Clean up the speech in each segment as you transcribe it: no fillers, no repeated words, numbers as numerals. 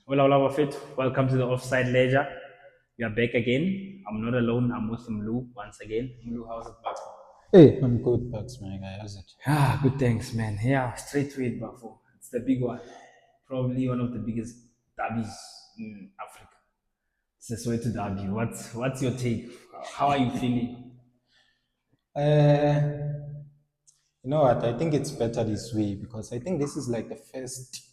Hola, hola, Wafit. Welcome to the Offside Ledger. We are back again. I'm not alone. I'm with Mlu once again. Mlu, how's it, Bafo? Hey, I'm good, Bugs, my guy. How's it? Good thanks, man. Yeah, straight to it, Bafo. It's the big one. Probably one of the biggest derbies in Africa. It's the Soweto derby. What's your take? How are you feeling? Uh, you know what? I think it's better this way because I think this is like the first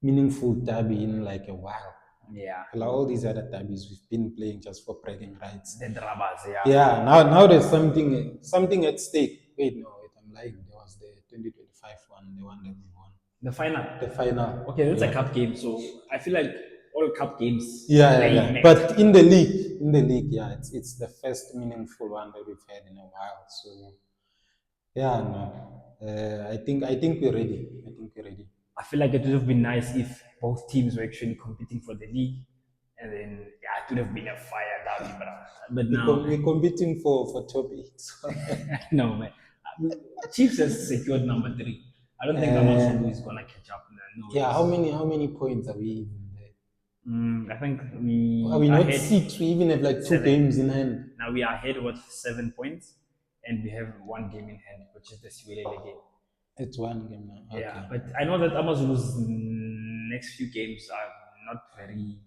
meaningful derby in like a while. Yeah, Like all these other derbies we've been playing just for bragging rights. the dramas. Yeah, Yeah, now there's something at stake. Wait, no, wait, I'm lying. There was the 2025 one, the one that we won. the final. The final. Okay, that's a Yeah. cup game. So I feel like all cup games Yeah. play next. But in the league, yeah, it's the first meaningful one that we've had in a while. So yeah, no. I think we're ready. I think we're ready. I feel like it would have been nice if both teams were actually competing for the league, and then yeah, it would have been a fire derby, but now We're competing for top eight. no man. Chiefs has secured number three. I don't think Amazulu uh, is gonna catch up. No yeah, ways. how many points are we even there? I think Are we we are not ahead six? We even have like two seven. games in hand. Now we are ahead with 7 points, and we have one game in hand, which is the Siwelele game. It's one game now. Yeah, Okay. but I know that Amazulu's next few games are not very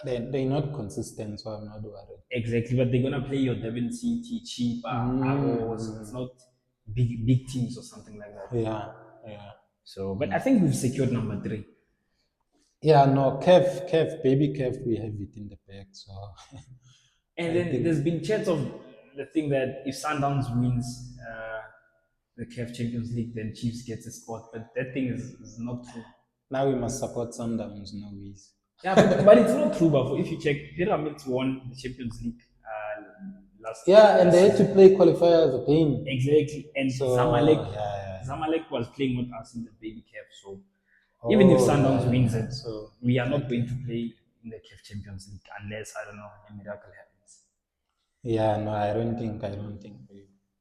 They're not consistent, so I'm not worried. exactly, but they're gonna play your Devon City, Chipa, Arrows. It's not big teams or something like that. Yeah, yeah. So, but I think we've secured number three. Yeah, no, baby Kev, we have it in the bag. So And I then there's think been chats of the thing that if Sundowns wins the CAF Champions League, then Chiefs gets a spot. But that thing is not true. now we must support Sundowns, no ways. Yeah, but it's not true. But if you check, Pyramids won the Champions League Yeah, and last they had to season. play qualifiers again. Exactly. And So yeah. Zamalek was playing with us in the baby CAF. So even if Oh Sundowns wins yeah. it, So we are not going okay. to play in the CAF Champions League unless I don't know a miracle happens. Yeah, no, I don't think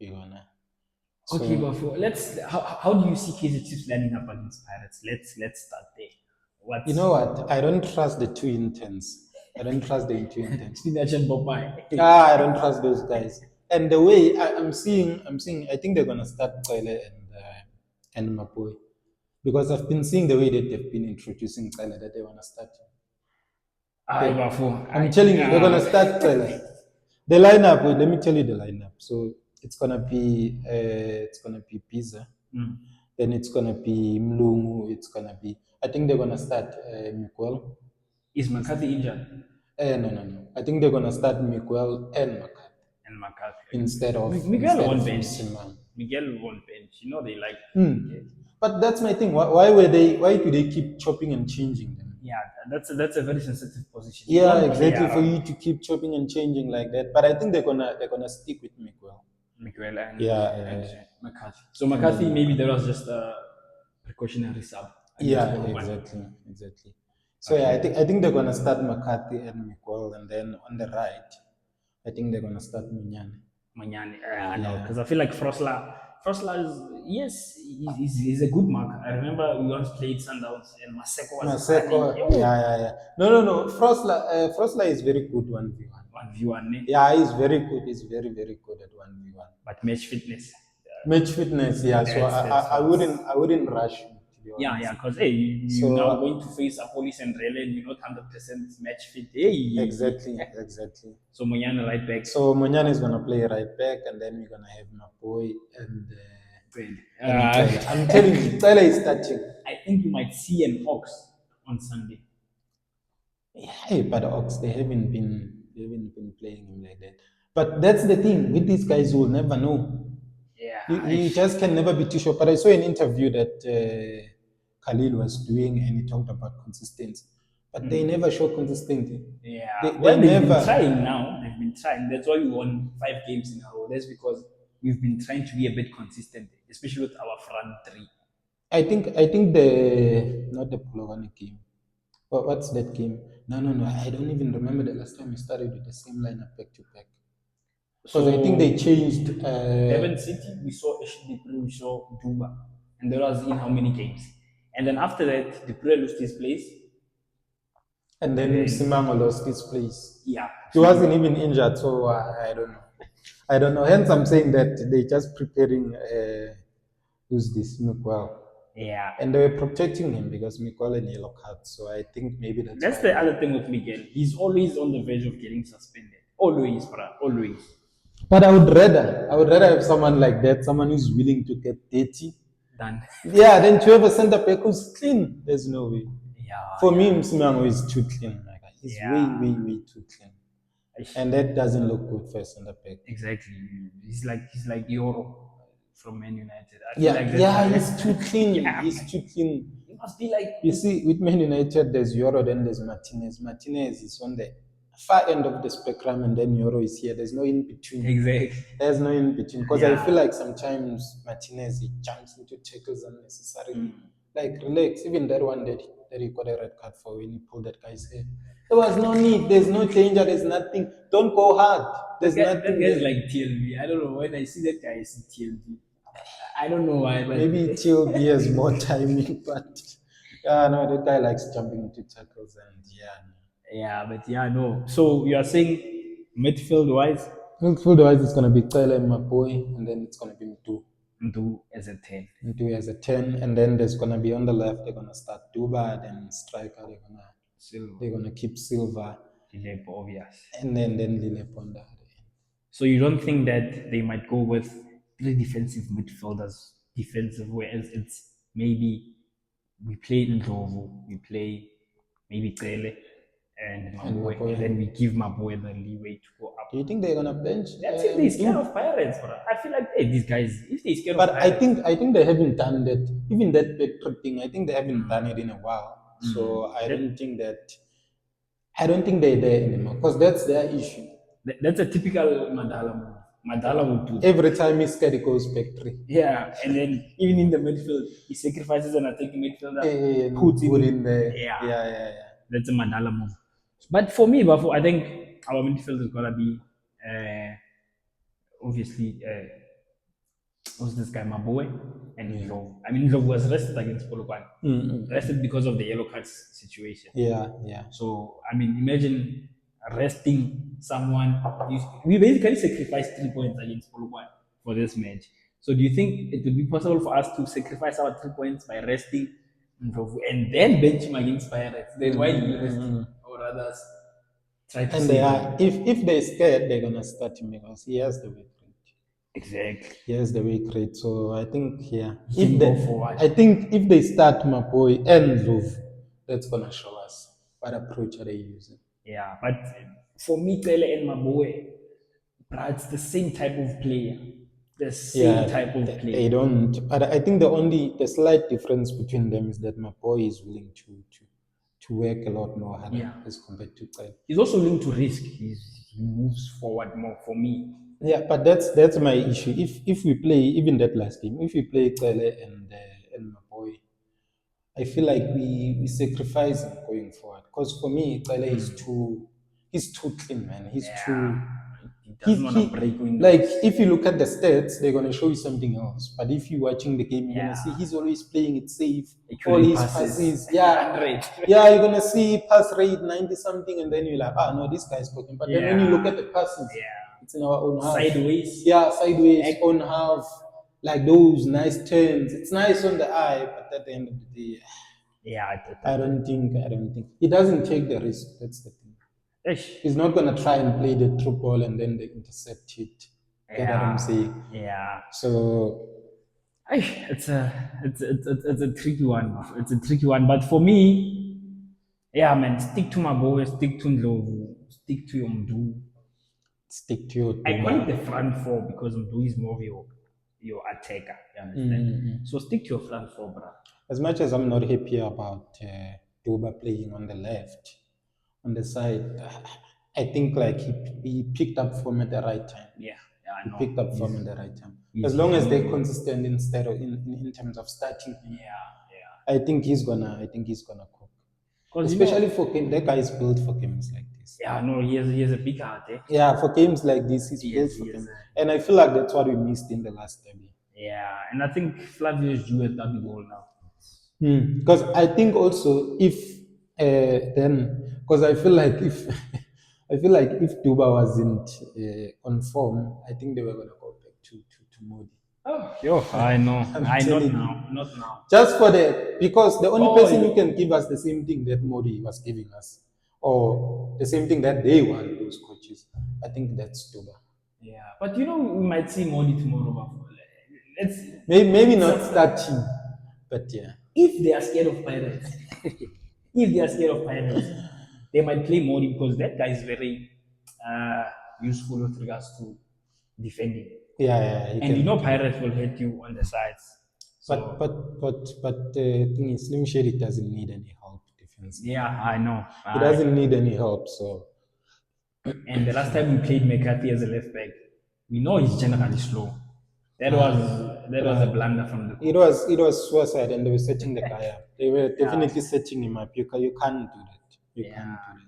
we gonna. Okay, So but let's. How do you see KZ Chiefs lining up against Pirates? Let's start there. you What's know what? I don't trust the two interns. I don't trust the two interns. Spinach and Popeye? I don't trust those guys. And the way I'm seeing, I think they're gonna start Kyle and Mapoy because I've been seeing the way that they've been introducing Kyle that they wanna start. Ay, Bafo. I'm telling you, they're gonna start Kyle. The lineup. Wait, let me tell you the lineup. So it's gonna be Pizza. Then it's gonna be Mlungu. It's gonna be. I think they're gonna start Miguel. Is McCarthy injured? No. I think they're gonna start Miguel and McCarthy And McCarthy. instead of Miguel won't bench. Simon. Miguel won't bench. You know they like. But that's my thing. Why do they keep chopping and changing them? Yeah, that's a very sensitive position. You Yeah, don't play exactly. For around you to keep chopping and changing like that. But I think they're gonna stick with Miguel. Miguel and, Yeah, and McCarthy. So McCarthy, maybe there was just a precautionary sub. Yeah, exactly. So yeah, I think they're gonna start McCarthy and Miguel, and then on the right, I think they're gonna start Munyane. Manyani. No, because I feel like Frosla is yes, he's a good mark. I remember we once played Sundowns and Maseko was running. Maseko, yeah. No. Frosla is very good 1v1. 1v1. Yeah, he's very good. He's very good at 1v1. But match fitness. Match fitness, yeah. So I wouldn't rush him, to be honest. Yeah, because hey, you're now going to face a police and Rele and you're not 100% match fit. Hey, Exactly. So Monyana right back. So Munyane is gonna play right back, and then we're gonna have Mapoy and. I'm telling you, Tyler is starting. I think you might see an Ox on Sunday. Yeah, but the Ox, they haven't been playing him like that. But that's the thing with these guys, you will never know. Yeah, You just can never be too sure. But I saw an interview that Khalil was doing, and he talked about consistency. But they never show consistency. yeah. They've Been trying now. They've been trying. That's why we won 5 games in a row. That's because we've been trying to be a bit consistent, especially with our front three. I think the not the Pologani game. What's that game? No. I don't even remember the last time we started with the same lineup back to back. Because I think they changed. Devon City, we saw Dupree, we saw Duba, and that was in how many games? And then after that, Dupree lost his place. And and then then Simango lost his place. yeah, He wasn't even injured, so I don't know. I don't know. Hence, I'm saying that they're just preparing. Who's this Miguel? yeah. And they were protecting him because Miguel had yellow card. So I think maybe that's That's why. the other thing with Miguel. He's always on the verge of getting suspended. Always, bruh. Always. But I would rather have someone like that, someone who's willing to get dirty. Done. Yeah, then to have a center back who's clean. There's no way. Yeah, For me, yeah, Msimango is too clean. Like, he's way, yeah. way, way too clean. And that doesn't look good for a center back. Exactly. He's like Euro from Man United. I feel Yeah, like yeah, that's he's too clean. yeah, He's man. too clean. He must be like You see, with Man United, there's Euro, then there's Martinez. Martinez is on the far end of the spectrum, and then Euro is here. There's no in between. exactly. There's no in between. Because I Yeah. feel like sometimes Martinez, he jumps into tackles unnecessarily. Like, relax. Even that one that he got a red card for when he pulled that guy's hair. There was no need. There's no danger. There's nothing. Don't go hard. There's That nothing guy's there. like TLB. I don't know when I see that guy, I see TLB. I don't know why, but Maybe TLB has more timing, but no, that guy likes jumping into tackles and yeah. yeah, but yeah, no. So you are saying midfield wise, Midfield wise, it's gonna be Tyler and my boy, and then it's gonna be Mtu. do as a 10. Mtu as a 10, and then there's gonna be on the left, they're gonna start Duba, then striker, Silva, they're gonna keep Silva, Dilep, obvious. and then Lile Ponda. So you don't think that they might go with three defensive midfielders, defensive, whereas it's maybe we play Ndlovu, we play maybe Tele and Maboy, Maboy. and then we give Maboy the leeway to go up. Do you think they're gonna bench? That's if they're scared Mtu? of pirates, bro. I feel like hey, these guys, if they're scared But of pirates, I think they haven't done that. Even that backtrip thing, I think they haven't done it in a while. So I don't think they're there anymore because that's their issue. that's a typical Madala move. Madala would do that. Every time he's scared, he goes back three. Yeah, and then even in the midfield, he sacrifices an attacking midfielder, And puts put in. in there. Yeah, Yeah. that's a Mandala move. But for me, Bafo, I think our midfield is gonna be obviously who's this guy, my boy, and Ndlovu. I mean, Ndlovu was rested against Polokwane. Rested because of the yellow cards situation. Yeah. So I mean, imagine resting someone. We basically sacrificed 3 points against Polokwane for this match. So do you think it would be possible for us to sacrifice our 3 points by resting Ndlovu and then bench him against Pirates? Then why do we rest him? Or rather try to And save they him? are, if they're scared, they're gonna start him because he has the weak rate. Exactly. He has the weak rate. So I think He can go forward. I think if they start Maboy and Love, that's gonna show us what approach are they using. Yeah, but for me, Tele and Maboe, bruh, it's the same type of player. The same type of player. They don't. But I think the slight difference between them is that Maboy is willing to work a lot more harder as compared to Tele. He's also willing to risk. He moves forward more for me. Yeah, but that's my issue. If we play even that last game, if we play Tele and Maboy, I feel like we sacrifice him going forward. Because for me, Tele he's too clean, man. He's too. He doesn't want to break windows. Like if you look at the stats, they're gonna show you something else. But if you're watching the game, you're gonna see he's always playing it safe. Accurate All his passes. yeah, 100. yeah, you're gonna see pass rate 90 something, and then you're like, no, this guy's talking. But then when you look at the passes, it's in our own half. Sideways. Yeah, sideways, own half, like those nice turns. It's nice on the eye, but at the end of the day, I don't think he doesn't take the risk. That's the thing. He's not gonna try and play the true ball and then they intercept it. Get what I'm saying? Yeah. So it's a tricky one. It's a tricky one. But for me, yeah, man, stick to my boy, stick to Ndlovu, stick to your Mdu. Stick to your I call it the front four because Mdu is more of your attacker. You understand? So stick to your front four, bro. As much as I'm not happy about Duba playing on the left, on the side, I think like he picked up form at the right time. Yeah, he picked up form at the right time. As long as they're consistent instead of in terms of starting. I think he's gonna cook. Especially for games, that guy is built for games like this. Yeah, no, he has a big heart. Yeah, for games like this, he's built for them. And I feel like that's what we missed in the last derby. Yeah, and I think Flavio is due a derby goal now. Because I think also if then Because I feel like if I feel like if Duba wasn't on form, I think they were gonna go back to Modi. Oh, yo, I know. I'm I not telling now, you. not now. Just for the because the only Oh, person who can give us the same thing that Modi was giving us, or the same thing that they want, those coaches, I think that's Duba. yeah. But you know, we might see Modi tomorrow. Bafo. Let's Maybe not some, starting, but yeah. if they are scared of pirates, if they are scared of pirates, they might play Modi because that guy is very uh, useful with regards to defending. Yeah, he And you can. know, He can. pirates will hit you on the sides. But So but but the thing is, Slim Shady doesn't need any help defensively. yeah, I know. He doesn't need any help. So And the last time we played McCarthy as a left back, we know he's generally slow. That was a but blunder from the it coach. was suicide, and they were setting the guy up. They were Yeah, definitely setting him up. You can't do that. You yeah. can't do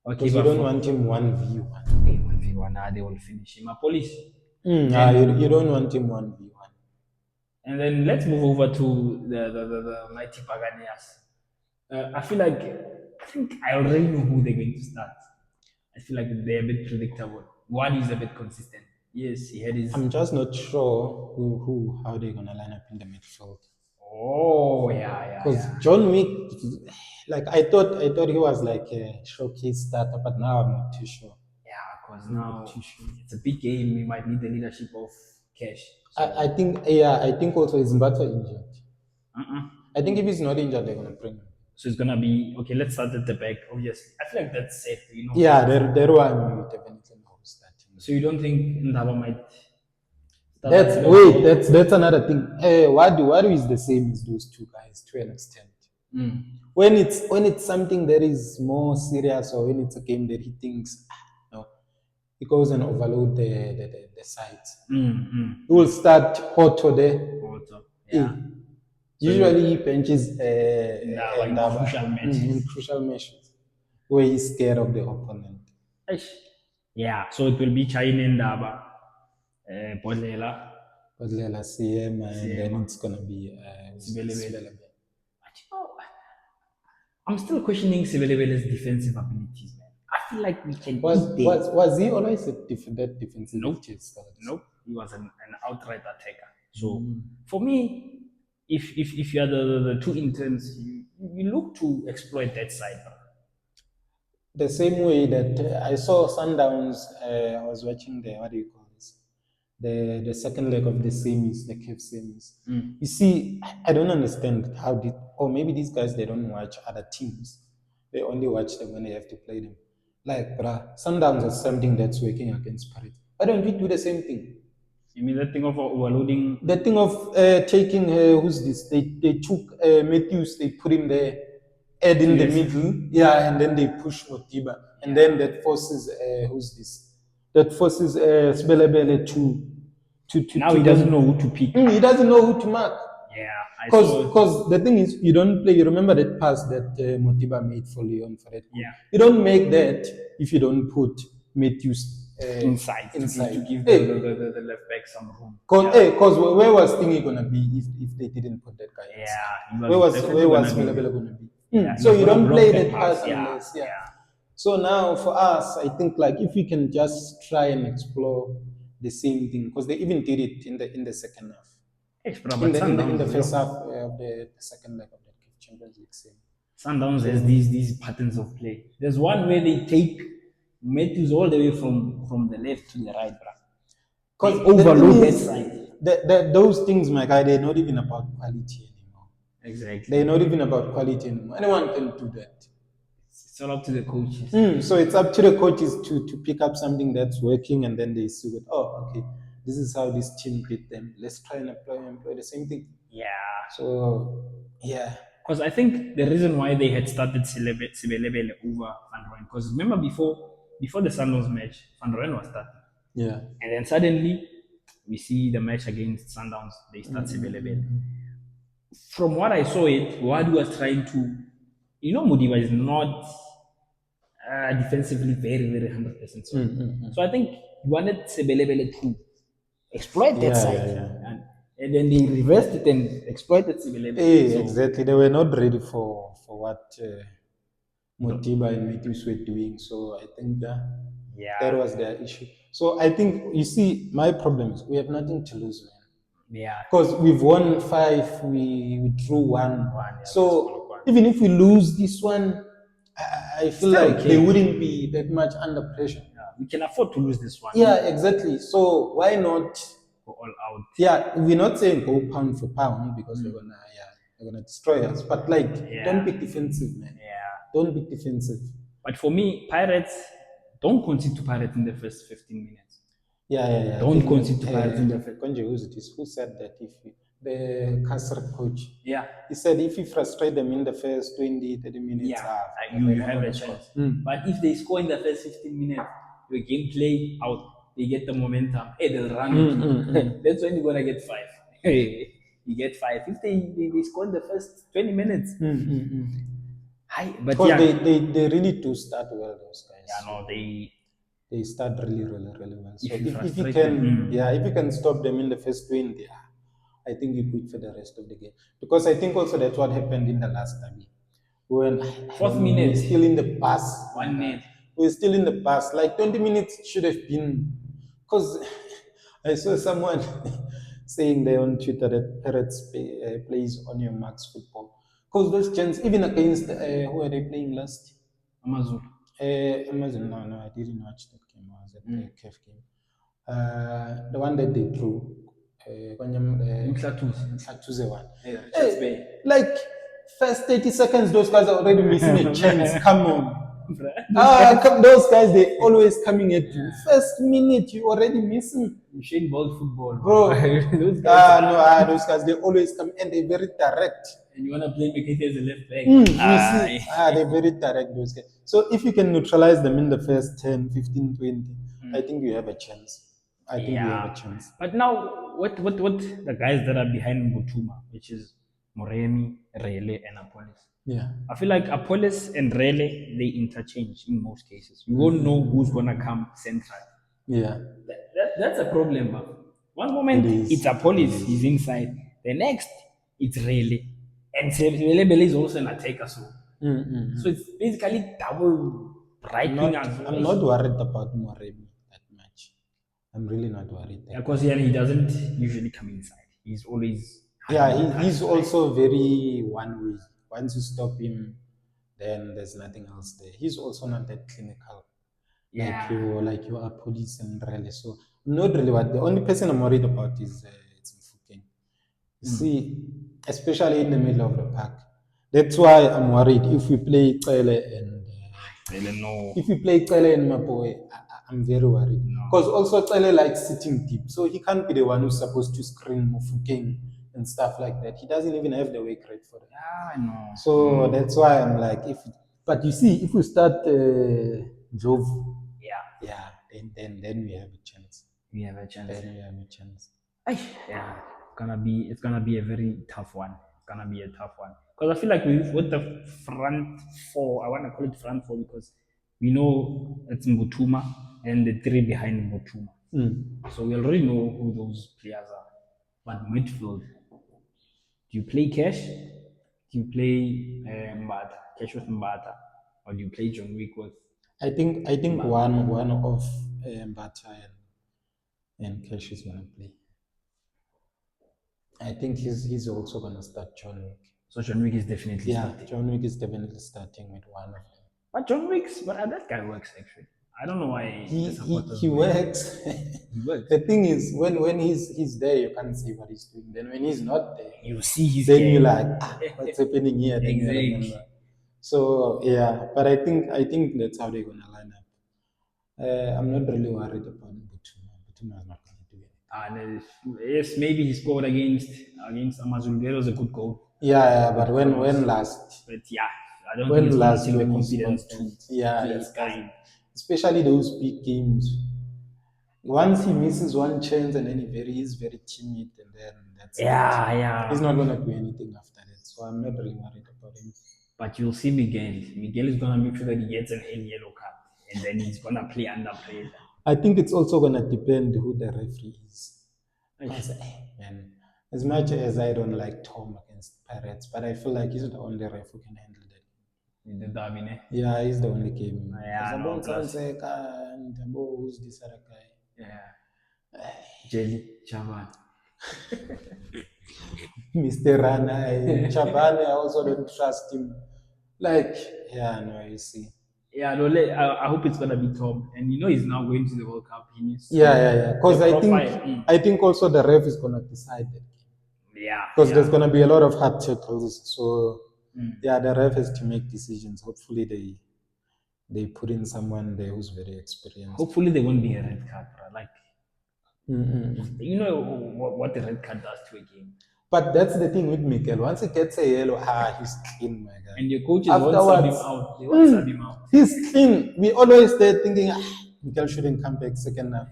that Okay, because you but don't want him 1v1. hey, 1v1, they will finish him. A police. You And don't want him 1v1. and then let's move over to the mighty Paganias. I think I already know who they're going to start. I feel like they're a bit predictable. One is a bit consistent. Yes, he had his. I'm just not sure how they're gonna line up in the midfield. Oh yeah, yeah, Because yeah, John Wick, like I thought he was like a showcase starter, but now I'm not too sure. yeah. Because I'm not now too sure. it's a big game. We might need the leadership of Cash. I So, think yeah, I think also is Mbatwa injured. uh-uh. I think if he's not injured, they're gonna bring him. So it's gonna be okay. Let's start at the back. Obviously, I feel like that's safe. You know. Yeah, there one we definitely know who's starting. So you don't think Ndaba might start That's ahead of wait, Joe? that's another thing. Wadu is the same as those two guys to an extent. Mm. When it's something that is more serious or when it's a game that he thinks no, he goes and overload the sides. Mm, mm. He will start Hoto there. Also, Eh. yeah. So Usually he you benches Ndaba in Ndaba crucial in matches. crucial matches where he's scared of the opponent. Eish. Yeah. So it will be China Ndaba, Bodlela, But let's see him, and then Siema, it's gonna be Sibelebele. Sibelebe. But you know, I'm still questioning Sibelebele's defensive abilities, man. I feel like we can eat them. Was he always that defensive Nope. styles? Nope. He was an outright attacker. So for me, if you are the two interns, you look to exploit that side. Bro. The same way that I saw Sundowns. I was watching the what do you call this? The second leg of the semis, the CAF semis. You see, I don't understand how did, or maybe these guys they don't watch other teams. They only watch them when they have to play them. Like, bruh, Sundowns is something that's working against Spirit. Why don't we do the same thing? You mean that thing of overloading? The thing of taking who's this? They took Matthews, they put him there, Ed in the Yes. middle, yeah, and then they push Motiba, and Yeah. then that forces who's this? That forces Sbelebele to Now he doesn't know who to pick. He doesn't know who to mark. Yeah, I saw. Because the thing is, you don't play. You remember that pass that Motiba made for Leon for that goal. Yeah. You don't make that if you don't put Matthews Inside, inside. to give Hey, the left back some room. Cause where was Thingy gonna be if they didn't put that guy? Yeah, he Where was definitely Melebele gonna be? Yeah, he So was you gonna don't block play that that pass. pass Yeah, unless So now for us, I think like if we can just try and explore the same thing because they even did it in the second half. Yes, bro, In but the Sundowns, first yo. half of the second leg of the Champions League same. Sundowns has these patterns of play. There's one where they take Matthews all the way from the left to the right, bro. They Because overload that side. those things, my guy, they're not even about quality anymore. Exactly. They're not even about quality anymore. Anyone can do that. It's all up to the coaches. So it's up to the coaches to pick up something that's working and then they see it. Oh, okay, this is how this team beat them. Let's try and employ the same thing. Yeah. So, yeah. Because I think the reason why they had started Sibelebele over Van Rooyen, because remember before the Sundowns match, Van Rooyen was starting. Yeah. And then suddenly we see the match against Sundowns, they start Sibelebele. From what I saw Wadu was trying to, Mudiba is not defensively very, very 100%. So I think he wanted Sibelebele to exploit that side. And then they reversed it and exploited Sibelebele. Exactly. They were not ready for what Motiba and Matthews were doing. So I think that Yeah, was their issue. So I think you see, my problem is we have nothing to lose, man. yeah. Because we've won five, we drew one. One, yeah, against So Polokwane. even if we lose this one, I feel Still like they okay. wouldn't be that much under pressure. Yeah, we can afford to lose this one. Yeah, exactly. So why not? Go all out. Yeah, we're not saying go pound for pound because they're gonna destroy us. But like, Yeah. don't be defensive, man. Yeah. Don't be defensive. But for me, Pirates, don't concede to Pirates in the first 15 minutes. Yeah. Don't concede to Pirates in the first. Konje, who said that if the Kasser coach, Yeah. he said if you frustrate them in the first 20, 30 minutes, Yeah, they're you not have a gonna score. chance. But if they score in the first 15 minutes, your gameplay out, they get the momentum. Hey, they'll run with you. That's when you're gonna get five. Hey, you get five. If they score in the first 20 minutes, hi. But Because yeah, they really do start well, those guys. yeah, no, They start really well. So If you if you frustrate can, them, if you can stop them in the first 20, I think you're good for the rest of the game. Because I think also that's what happened in the last derby. When fourth we're minute, still in the pass. 1 minute. We're still in the pass. Like 20 minutes should have been. Because I saw someone saying there on Twitter that Parrots plays on your max football. Because those chants, even against, who are they playing last? Amazon. Amazon, no, I didn't watch that game. I was at the CAF game. The one that they drew, UMhlathuze. one. Hey, Richards Bay. Like, first 30 seconds, those guys are already missing a chance. Come on. Those guys, they always coming at you. First minute, you already missing. Shane Bolt football, Bro, those guys. those guys, they always come and they're very direct. And you wanna play McKinney as a left back? You see, they're very direct, those guys. So if you can neutralize them in the first 10, 15, 20, I think you have a chance. I think you have a chance. But now, what the guys that are behind Mutuma, which is Moremi, Rele, and Apolis. Yeah. I feel like Apolis and Rele, they interchange in most cases. You won't know who's gonna come central. Yeah. That's a problem. But one moment it's Apolis, he's inside. The next, it's Rele. And Rele is also an attacker. So it's basically double right wingers. I'm not worried about Moremi that much. I'm really not worried. Because he doesn't usually come inside. He's always he's also very one way. Once you stop him, then there's nothing else there. He's also not that clinical. Like you are police and really. So I'm not really what the only person I'm worried about is it's Mfukeng. You see, especially in the middle of the pack. That's why I'm worried if we play Kele and if we play Kele and Mapoe, I'm very worried. Because also Kele likes sitting deep. So he can't be the one who's supposed to screen Mfukeng and stuff like that. He doesn't even have the wake rate for that. Yeah, I know. So that's why I'm like, but you see, if we start Jove, then we have a chance. We have a chance. Then we have a chance. Yeah, it's gonna be a very tough one. It's gonna be a tough one because I feel like with the front four, I want to call it front four because we know it's Mbutuma and the three behind Mbutuma. So we already know who those players are. But midfield, do you play Cash? Do you play Mbata? Cash with Mbata? Or do you play John Wick with? I think one of Mbata and Cash is gonna play. I think he's also gonna start John Wick. So John Wick is definitely starting. John Wick is definitely starting with one of them. But that guy works actually. I don't know why he works. He works. The thing is, when he's there, you can't see what he's doing. Then when he's not there, you see his then game. you're like, what's happening here? Then Exactly. you remember. So but I think that's how they're gonna line up. I'm not really worried about Butuma. Butuma is not gonna do it. Yes, maybe he scored against Amazon. That was a good goal. But when last? But I don't think it's last till confidence to that's kind. Especially those big games. Once he misses one chance and then he's very timid and then that's it. He's not gonna do anything after that. So I'm not really worried about him. But you'll see Miguel. Miguel is gonna make sure that he gets an early yellow card and then he's gonna play under pressure. I think it's also gonna depend who the referee is. Man, as much as I don't like Tom against Pirates, but I feel like he's the only ref who can handle that. The derby, ne? Yeah, he's the only game. Yeah, no, Zabon plus, Sanseka and Abo, who's this other guy? yeah, Jelly, Chavan. Mr. Rana, Chabane, I also don't trust him. Like, yeah, no, you see. Yeah, no, I hope it's gonna be Tom. And you know he's now going to the World Cup. He needs to Yeah. the Because profile. I think also the ref is gonna decide that Yeah, because there's yeah. gonna be a lot of hard tackles. So Mm. yeah, the ref has to make decisions. Hopefully they put in someone there who's very experienced. Hopefully there won't be a red card, bro. Like Mm-mm. you know what the red card does to a game. But that's the thing with Mikel. Once he gets a yellow, he's clean, my guy. And your coaches won't sub him Afterwards, out. They won't sub him out. he's clean. We always there thinking, Mikel shouldn't come back second now.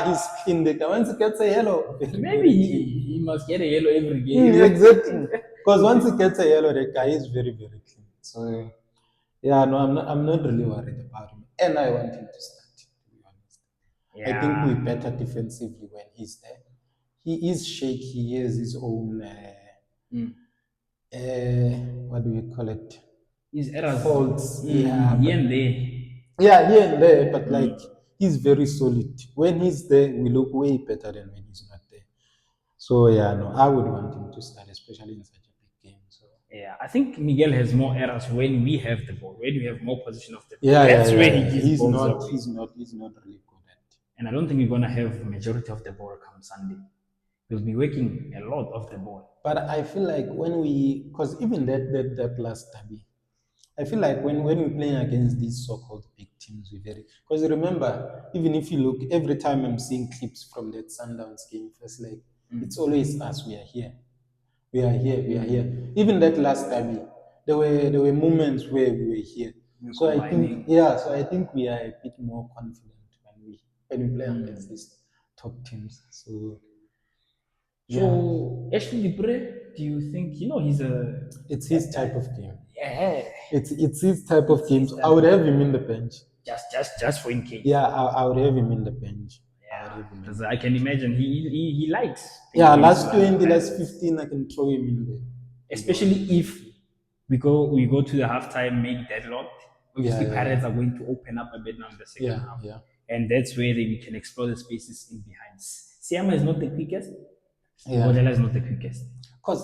He's clean. The guy. Once he gets a yellow, very, Maybe very clean. he must get a yellow every game. Exactly. Because once he gets a yellow, the guy is very, very clean. So yeah, no, I'm not really worried about him. And I want him to start, to be honest. I think Yeah. we're better defensively when he's there. He is shaky. He has his own, what do we call it? His errors. Faults. Here and there. Yeah, here and there, but like he's very solid. When he's there, we look way better than when he's not there. So yeah, no, I would want him to start, especially in such a big game. So Yeah, I think Miguel has more errors when we have the ball, when we have more position of the ball. yeah, That's yeah, where yeah. he gives balls away. He's not really good at. And I don't think we're gonna have majority of the ball come Sunday. We'll be working a lot of the ball. But I feel like because even that last derby, I feel like when we're playing against these so-called big teams, we very because remember, even if you look every time I'm seeing clips from that Sundowns game, first leg, it's always us. We are here, we are here, we are here. Even that last derby, there were moments where we were here. So I think so I think we are a bit more confident when we play against these top teams. So So Ashley Dupre, do you think he's a it's his type of game. yeah It's his type of games. I would have him in the bench. just for in case? Yeah, I would have him in the bench. Yeah, because I can imagine he likes. Yeah, last 20, last 15, I can throw him in there. Especially if we go to the halftime, make deadlocked. Obviously, Pirates are going to open up a bit now in the second half. Yeah. And that's where we can explore the spaces in behind. Siama is not the quickest. Yeah. Bodela is not the quickest. Because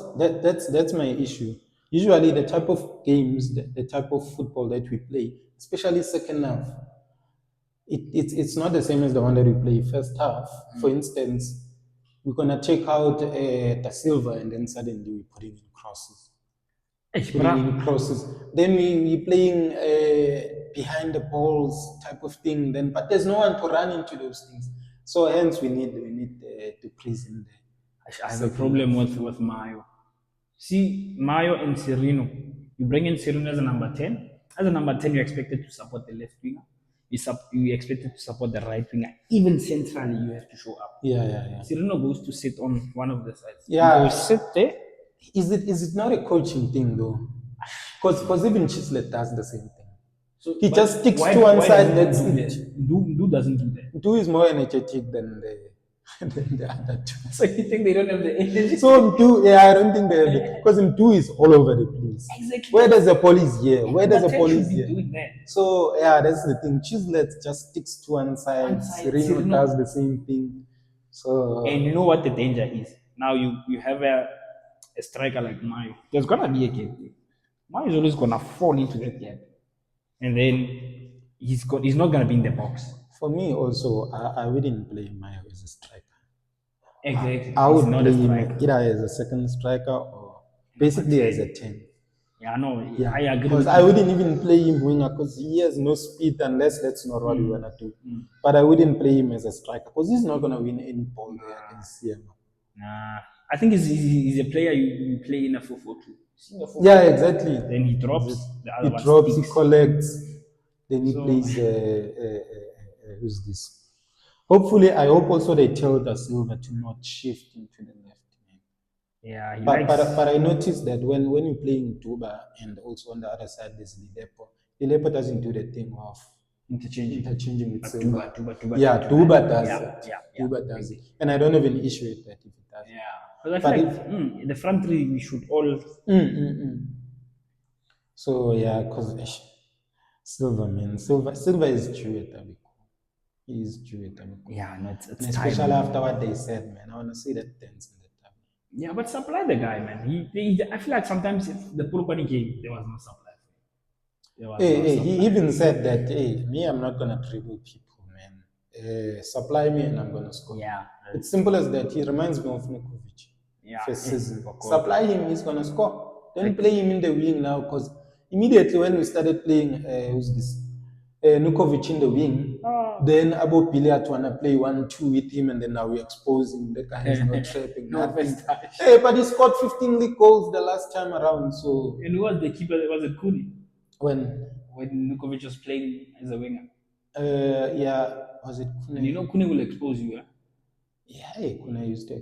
that's my issue. Usually, the type of games, the type of football that we play, especially second half, it's not the same as the one that we play first half. For instance, we're gonna take out Da Silva and then suddenly we put in crosses. Then we playing behind the balls type of thing. Then, but there's no one to run into those things. So hence we need to prison there. I have a problem with Mayo. See, Mayo and Serino. You bring in Serino as a number 10. As a number 10, you're expected to support the left winger. You expected to support the right winger. Even centrally, you have to show up. Yeah. Serino goes to sit on one of the sides. Yeah. He goes sit there. Is it not a coaching thing though? Because even Chislet does the same thing. So he just sticks to one side. That's it. Du doesn't do that. Du is more energetic than the other two. So you think they don't have the energy? So I don't think they have because Du is all over the place. Exactly. Where does the police here? Where does the police here? That. So that's the thing. Chislet just sticks to one side. Sereno does the same thing. So and you know what the danger is? Now you have a striker like Mayo. There's gonna be a gap. Mayo is always gonna fall into that gap, and then he's not gonna be in the box. For me, also, I wouldn't play Mayo as a striker. Exactly. I would play him either as a second striker or basically as a 10. Yeah, no, I agree. Because I wouldn't even play him winger because he has no speed unless that's not what we wanna do. But I wouldn't play him as a striker because he's not gonna win any ball there against CM. Nah, I think he's a player you play in a 4-4-2. Yeah, exactly. Then he drops. The other He drops. He collects. Then he plays. Who's this? Hopefully, I hope also they tell Da Silva to not shift into the left. Yeah, but I noticed that when you're playing Duba and also on the other side there's Lilepo doesn't do the thing of interchanging with Silva. Duba does it. Duba does it. And I don't have an issue with that if it does. Yeah. Because I feel like the front three we should all So yeah, cause Silver man, Silver is due at Abiku. He is due at Abiku. Yeah, no, And it's especially time. after what they said, man, I want to see that dance in the derby. Yeah, but supply the guy, man. I feel like sometimes if the Pulpani game, there was no supply. There was no He supply. even said that, hey, me, I'm not gonna dribble people, man. Supply me and I'm gonna score. Yeah, It's simple as that. He reminds me of Nikovic yeah. first season. For God. Supply him, he's gonna score. Don't Like, play him in the wing now, because immediately when we started playing, who's this? Nukovic in the wing, then Abo Piliat wanna play 1-2 with him, and then now we expose him. The guy is not trapping, no nothing. first touch. Hey, but he scored 15 league goals the last time around. So And who was the keeper? It was a Kuni when when Nukovic was playing as a winger. yeah, was it And you know Kune? Kuni will expose you. Eh? Yeah, hey, Kune used to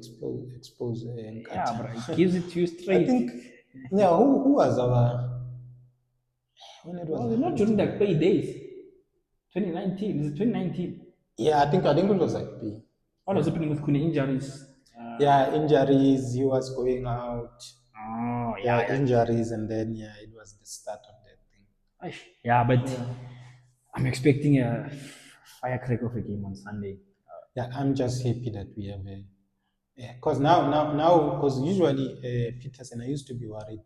expose Yeah, Nkata. bro. He gives it to you I straight. think, yeah, who was our, when it was Well, not Hunt? during the play days. 2019. Is it 2019? Yeah, I think it was like P. What was happening with Kuni injuries? Yeah, injuries, he was going out. Oh, Yeah, yeah, yeah. injuries, and then, yeah, it was the start of that thing. Aish. Yeah, but I'm expecting a firecracker of a game on Sunday. Yeah, I'm just happy that we have a, because now, because usually Peterson, I used to be worried.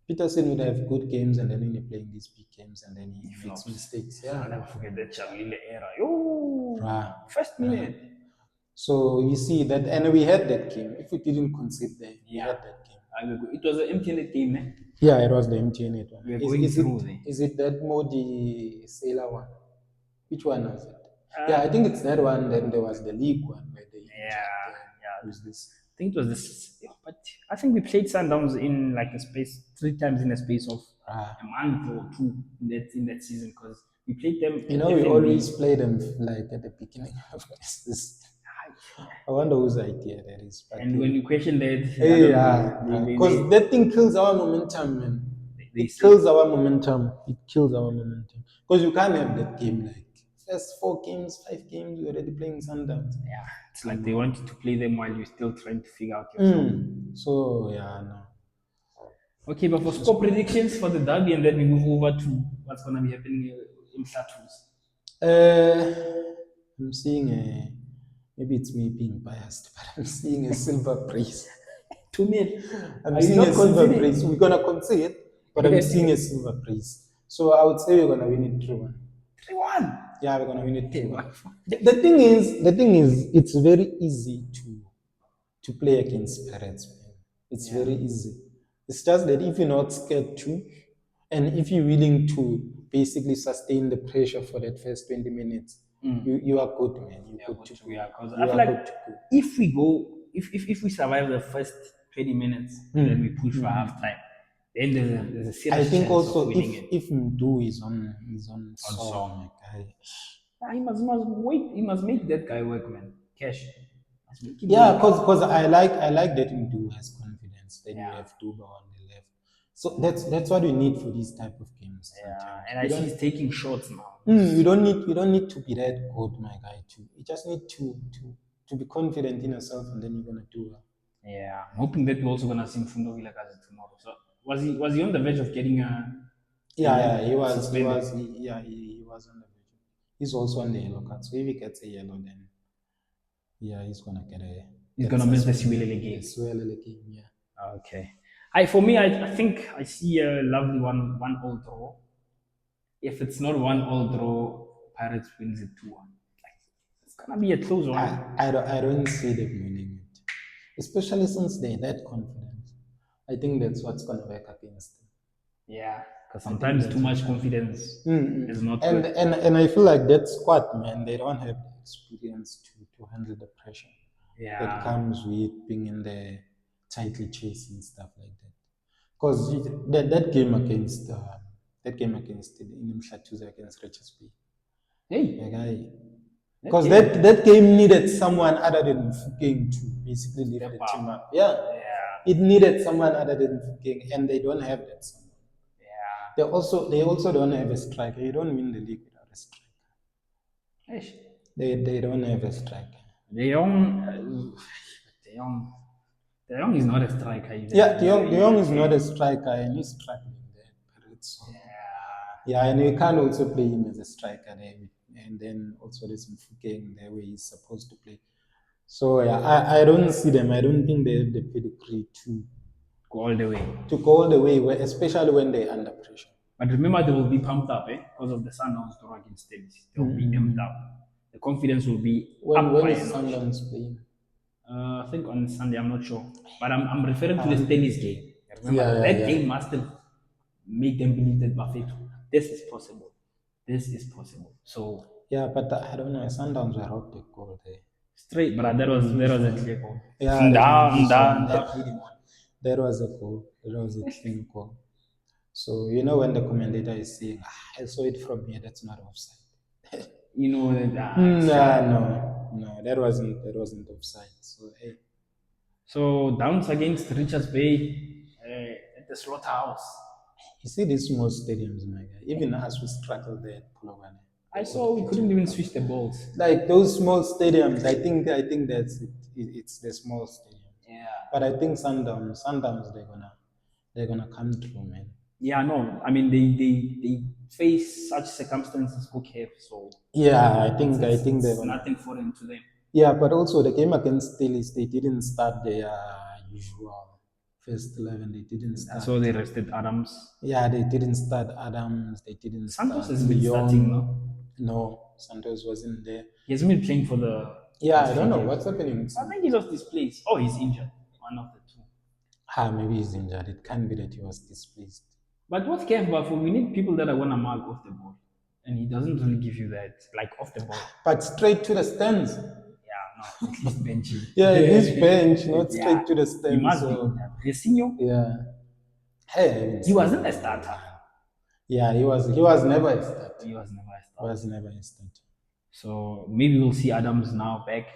Peterson would have good games, and then when you're playing these big games, and then he makes mistakes. I'll Yeah, never forget that Charlie era. Yo, Bruh, first minute. so you see that, and we had that game. If we didn't concede there, we Yeah. had that game. It was an empty-net game, eh? Yeah, it was the MTN one. We were going through there. Is it that Modi Sailor one? Which one was it? Uh, Yeah, I think it's that one. Then there was the league one where they Yeah. who's this? I think it was this, yeah, but I think we played Sundowns in like a space 3 times in a space of Ah. a month or two in that season because we played them. You at know, we FNB. always play them like at the beginning of this. I wonder whose idea that is. But And when you question that, hey, they, because that thing kills our momentum, man. they It say, kills our momentum. It kills our momentum. Because you can't have that game like first 4 games, 5 games, you're already playing Sundowns. yeah, it's like they want you to play them while you're still trying to figure out yourself. So yeah, no. Okay, but for score predictions for the derby, and then we move over to what's going to be happening in UMhlathuze. I'm seeing a, maybe it's me being biased, but I'm seeing a silver praise. To me, I'm are you seeing not a silver considering? praise. We're gonna concede, but I'm seeing a silver praise. So I would say we're gonna win it 3-1. 3-1. Yeah, we're gonna win it 3-1. The thing is, it's very easy to play against Pirates, man. It's very easy. It's just that if you're not scared to, and if you're willing to basically sustain the pressure for that first 20 minutes, you are good, man. You're good to go. Yeah, because You I feel are like good to go. if we go, if we survive the first 20 minutes, then we push for half time, then there's a serious I think chance also of winning it. if Mdu is on song, song. my guy. Yeah, he must wait. He must make that guy work, man. Cash. Must make him Yeah, work. because I like that Mdu has confidence. Then you have Duba on the left. So that's what we need for these type of games. Sometimes. And I see he's taking shots now. You don't need to be that good, my guy. You just need to be confident in yourself, and then you're gonna do well. Yeah, I'm hoping that we're also gonna see Sundowns tomorrow. So was he on the verge of getting a? Yeah, he was. He suspended? was. He was on the video. He's also on the yellow card. So if he gets a yellow, then yeah, he's gonna get a. He's gonna miss the Siwelele game. Siwelele game, yeah. Okay. For me, I think I see a lovely 1-1 draw. If it's not 1-1 draw, Pirates wins it 2-1. Like, it's gonna be a close one. I don't see them winning it, especially since they're that confident. I think that's what's gonna work against them. Yeah, because sometimes too much confidence is not And good. and I feel like that squad, man, they don't have the experience to handle the pressure that comes with being in the title chase and stuff like that. Because that game against UMhlathuze against Richards Bay, Hey, because that game needed someone other than Fukeng to basically lift the team up. Yeah, it needed someone other than Fukeng, and they don't have that someone. yeah. They also don't have a striker. You don't win the league without a striker. Eish. They don't have a striker. De Jong is not a striker. Either. Yeah, De Jong is not a striker, and he's struggling there. So Yeah. yeah, and you can't also play him as a striker there, and then also there's Mfukeng there where he's supposed to play. So yeah, I don't see them. I don't think they have the pedigree Go all the way. to go all the way, especially when they're under pressure. But remember, they will be pumped up, because of the Sundowns draw against Tennis. They'll be amped up. The confidence will be up When by is a notch. Sundowns playing? I think on Sunday, I'm not sure. But I'm referring to the tennis game. Remember, Yeah, that yeah. game must have made them believe that Buffett, this is possible. This is possible. So, Yeah, but I don't know. Sundowns were robbed the goal there. straight, but that was a clear goal. Yeah, that was a goal. That was a clean goal. So you know when the commentator is saying, "I saw it from here," that's not offside. You know that. No, that wasn't offside. So hey, So, Downs against Richards Bay at the Slaughterhouse. you see these small stadiums, my guy. Even us, we struggle there at Polokwane. I saw we couldn't even switch the balls. Like those small stadiums, I think that's it. It's the small stadiums. Yeah. But I think Sundowns, they're gonna come through, man. Yeah, no. I mean, they face such circumstances who care. So, Yeah, I think they're it's gonna. nothing foreign to them. Yeah, but also the game against Steelers, they didn't start their usual first 11. They didn't start. So they rested Adams. Yeah, they didn't start Adams. They didn't Santos start has been Leon. starting now. No, Santos wasn't there. He hasn't been playing for the. Yeah, I don't know what's happening. I think he's off displaced. Oh, he's injured. One of the two. Maybe he's injured. It can't be that he was displaced. But what's careful for? We need people that are gonna mark off the ball, and he doesn't really give you that, like off the ball. But straight to the stands. Yeah, no, at least benching. Yeah, his bench, not Yeah, straight to the He stands. must be So injured. Resinho, yeah. Hey, he wasn't a starter. Yeah, he was never a starter. He was never a He starter. was never a starter. So maybe we'll see Adams now back.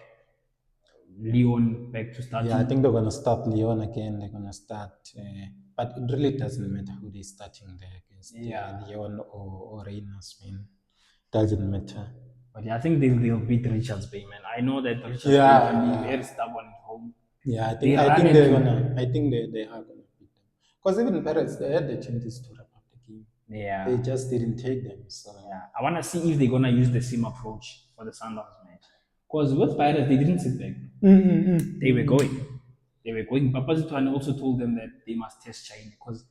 Leon back to starting. Yeah, I think they're gonna start Leon again. They're gonna start, but it really doesn't matter who they're starting there against. Yeah. Leon or Reynolds, man. Doesn't matter. But yeah, I think they'll beat Richards Bay, man. I know that Richards Yeah. Bay can be very stubborn at home. Yeah, I They think run they're into- gonna. I think they are gonna beat them. Because even Pirates, they had the chances to wrap up the game. Yeah. They just didn't take them. So Yeah. I want to see if they're going to use the same approach for the Sundowns match. Because with Pirates, they didn't sit back. They were going. They were going. Papa Zitwane also told them that they must test China because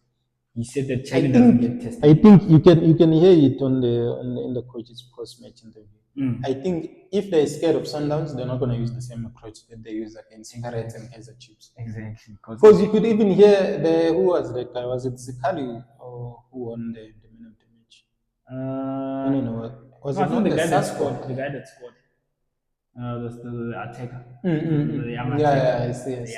he said that China doesn't get tested. I think you can hear it in the coach's post match interview. I think if they're scared of Sundowns, they're not going to use the same approach that they use against Pirates and Kaizer Chiefs. Exactly. Because you could even hear who was that guy? Was it Zikali or who won the man of the match? No. Was I it think not the the guy that Sasco? scored? The guy that scored. The attacker. The young attacker. Yeah, I see.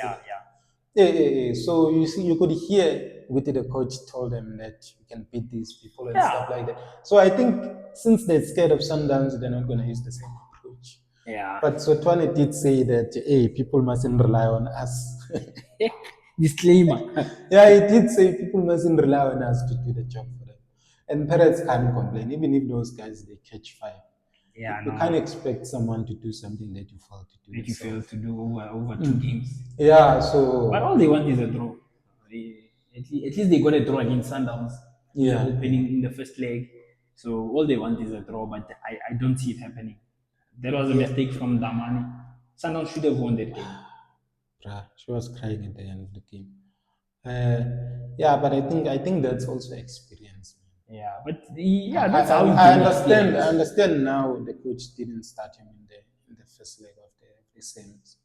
Yeah. So you see, you could hear what the coach told them that you can beat these people and stuff like that. So I think since they're scared of Sundowns, they're not going to use the same approach. Yeah. But Sotwane did say that, hey, people mustn't rely on us. Disclaimer. Yeah, he did say people mustn't rely on us to do the job for them. And parents can't complain, even if those guys they catch fire. Yeah, You can't expect someone to do something that you failed to do. That you failed to do over 2 games. Yeah, so But all they want is a draw. At least they got a draw against Sundowns in the opening in the first leg. So all they want is a draw, but I don't see it happening. That was a mistake from Damani. Sundowns should have won that game. She was crying at the end of the game. Yeah, but I think that's also experience. Yeah, but that's how I understand now the coach didn't start him in the first leg of the semis.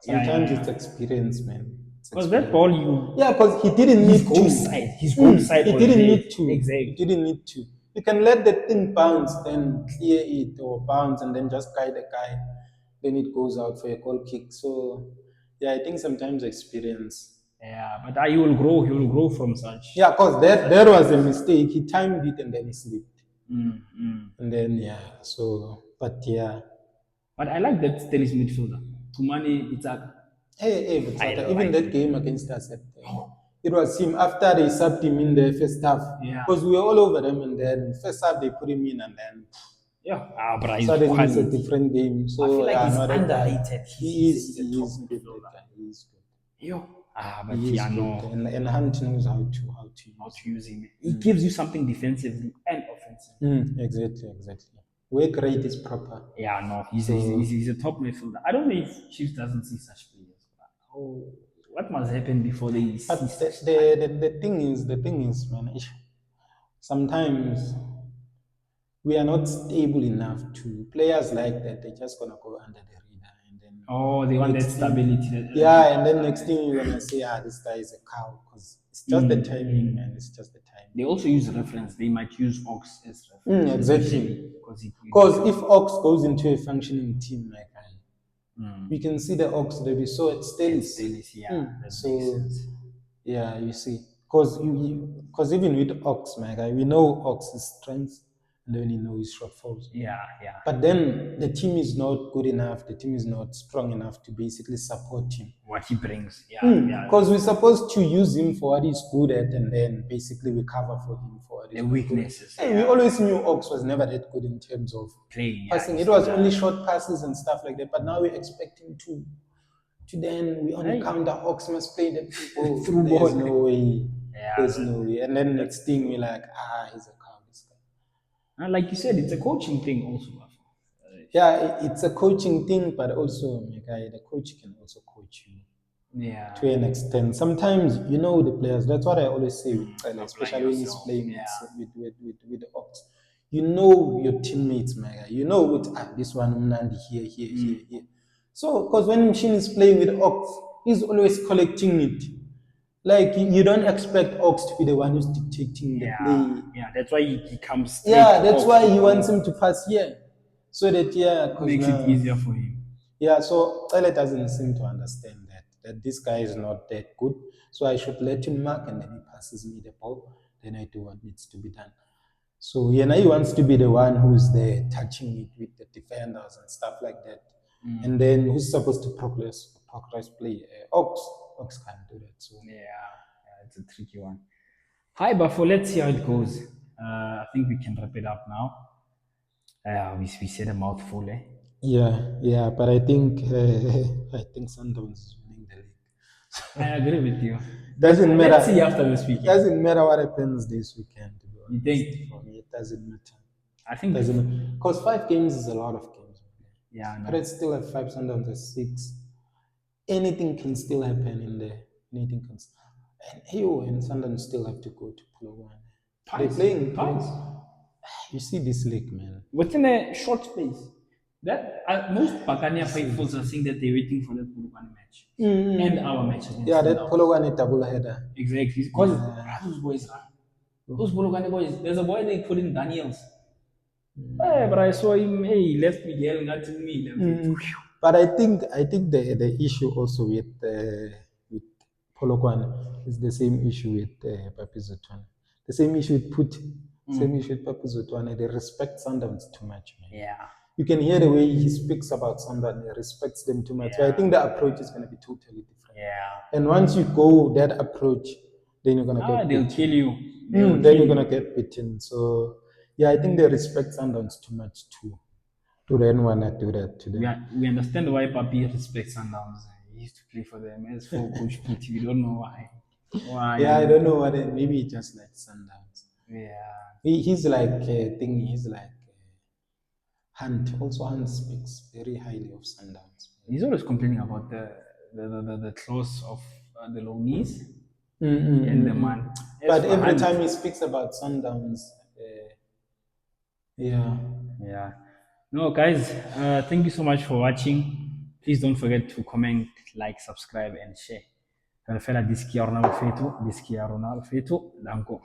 Sometimes it's experience, man. Because that ball because he didn't need to. His goal side. He didn't need to. Exactly. He didn't need to. You can let the thing bounce, then clear it, or bounce and then just guide the guy. Then it goes out for a goal kick. So yeah, I think sometimes experience. Yeah, but he will grow. He will grow from such. Yeah, because that was a mistake. He timed it and then he slipped. And then but yeah. But I like that Stelli's midfielder, Tumani Itaka. But even that game against us, it was him after they subbed him in the first half. Yeah. Because we were all over them, and then first half they put him in, and then suddenly it's a different game. So I feel like he's not underrated. He is good. Yo, But He is yeah, good, no, and Hunt knows how to how use to him. use him. He gives you something defensively and offensively. Exactly. Work rate is proper. Yeah, no, So, he's a top midfielder. I don't know if Chiefs doesn't see such players. Oh, what must happen before they see but the, such the, talent? the thing is, man, sometimes we are not stable enough to players like that. They're just gonna go under the radar, and then Oh, they want that next stability, thing, that yeah, and then next stability. thing you're gonna say, this guy is a cow, because it's just the timing, man. It's just the timing. They also use reference. They might use Ox as reference, especially Exactly. because Because if Ox goes into a functioning team like we can see the Ox they be so at it's Stellis. Dennis. Yeah, that makes So sense. yeah, you see, because even with Ox, my guy, we know Ox's strengths, and then we know his shortfalls. Yeah, yeah, But then the team is not good enough. The team is not strong enough to basically support him. what he brings. Yeah, yeah, Because we're supposed to use him for what he's good at, and then basically we cover for him for what he's the not good at. weaknesses. And we Yeah, always knew Ox was never that good in terms of playing. Yeah, passing. he's It was not only a. short passes and stuff like that. But now we expect him to then we on a Hey, counter. Ox must play the people. through There's ball. no way. Yeah, There's no way. And then that's next thing true. we're like, he's a cow. This guy. And like you said, it's a coaching thing also. Yeah, it's a coaching thing, but also, my guy, the coach can also coach you Yeah, to an extent. Sometimes you know the players. That's what I always say with Pele, apply especially when he's yourself. playing Yeah, with the Ox. You know your teammates, my guy. You know with this one Umnandi here. So because when Machine is playing with Ox, he's always collecting it. Like you don't expect Ox to be the one who's dictating the yeah, play. yeah. That's why he comes straight Yeah, to that's Ox why to he wants collect. him to pass here. So that because Makes it now easier for him. yeah, so Ele doesn't seem to understand that this guy is not that good. So I should let him mark, and then he passes me the ball. Then I do what needs to be done. So yeah, now he wants to be the one who's there touching it with the defenders and stuff like that. And then who's supposed to progress play? Ox can't do that. So Yeah, yeah, it's a tricky one. Hi, Buffo. Let's see how it goes. I think we can wrap it up now. We said a mouthful, eh? yeah, but I think I think Sundowns is winning the league. I agree with you. But Doesn't let's see matter. after this It weekend. doesn't matter what happens this weekend. To be You honest, think? for me, it doesn't matter. I think, Doesn't because 5 games is a lot of games. yeah, no. But still at five, Sundowns at six. Anything can still happen in there. Anything can. And and Sundowns still have to go to Polokwane. They Twice. playing. Twice. You see this league, man. Within a short space. That most Pakania You see faithfuls this. are saying that they're waiting for that Bulugani match. And our match against Yeah, that Sundowns. Polokwane double header. Exactly. Because those boys run. Those Bulugani boys, there's a boy they put in Daniels. Hey, but I saw him, hey, he left me yelling at me. But I think the issue also with Polokwane is the same issue with Papi Zotwane. The same issue with Putin. Same issue with Papi Zotwane. They respect Sundowns too much, man. Yeah. You can hear the way he speaks about Sundowns. He respects them too much. So I think the approach is going to be totally different. Yeah. And once you go that approach, then you're going to get They'll beaten. kill you. They'll Then kill you're you. going to get beaten. So yeah, I think they respect Sundowns too much too. To then want to do that to them. We understand why Papi respects Sundowns. He used to play for them. As for Coach Putty, we don't know why. Why? Yeah, I don't know what maybe he just like Sundowns. Yeah. He's like thingy. He's like Hunt. Also, Hunt speaks very highly of Sundowns. He's always complaining about the clause of the loanees and the man. As But for every Hunt, time he speaks about Sundowns, yeah. yeah. No, guys, thank you so much for watching. Please don't forget to comment, like, subscribe, and share. Re fela diski ya rona bofeto, diski ya rona bofeto, danko.